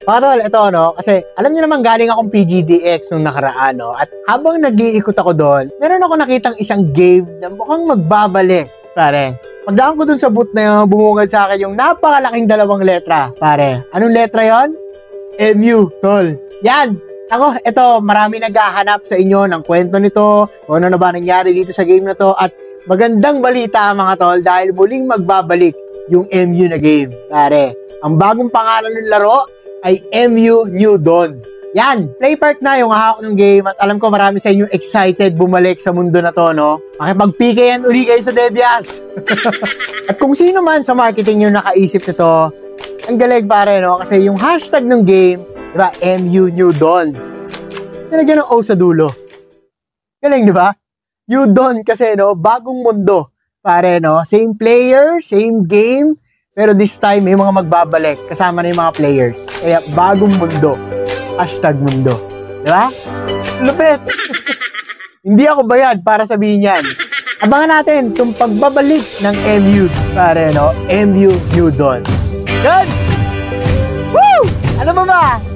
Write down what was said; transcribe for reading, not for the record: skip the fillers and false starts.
Mga tol, ito no, kasi alam niyo naman galing akong PGDX nung nakaraan, no? At habang nag-iikot ako doon, meron ako nakitang isang game na mukhang magbabalik, pare. Pagdaan ko dun sa booth na yun, bumungad sa akin yung napakalaking dalawang letra, pare. Anong letra yon? MU, tol. Yan! Ako, ito, marami naghahanap sa inyo ng kwento nito, kung ano na ba nangyari dito sa game na to, at magandang balita mga tol dahil muling magbabalik yung MU na game, pare. Ang bagong pangalan ng laro ay MU New Dawn. Yan, play part na yung hahawak ng game at alam ko marami sa inyo excited bumalik sa mundo na to, no? Makipag-PK uli kayo sa Debias. At kung sino man sa marketing yung nakaisip nito, ang galing pare, no? Kasi yung hashtag ng game, di ba, MU New Dawn. Tapos nilagyan ng O sa dulo. Galing, di ba? New Dawn kasi, no? Bagong mundo. Pare, no? Same player, same game, pero this time, may mga magbabalik. Kasama na yung mga players. Kaya, bagong mundo. Hashtag mundo. Diba? Lupit! Hindi ako bayad para sabihin yan. Abangan natin itong pagbabalik ng MU. Pare, no? MU New Dawn. Good! Woo! Ano ba ba?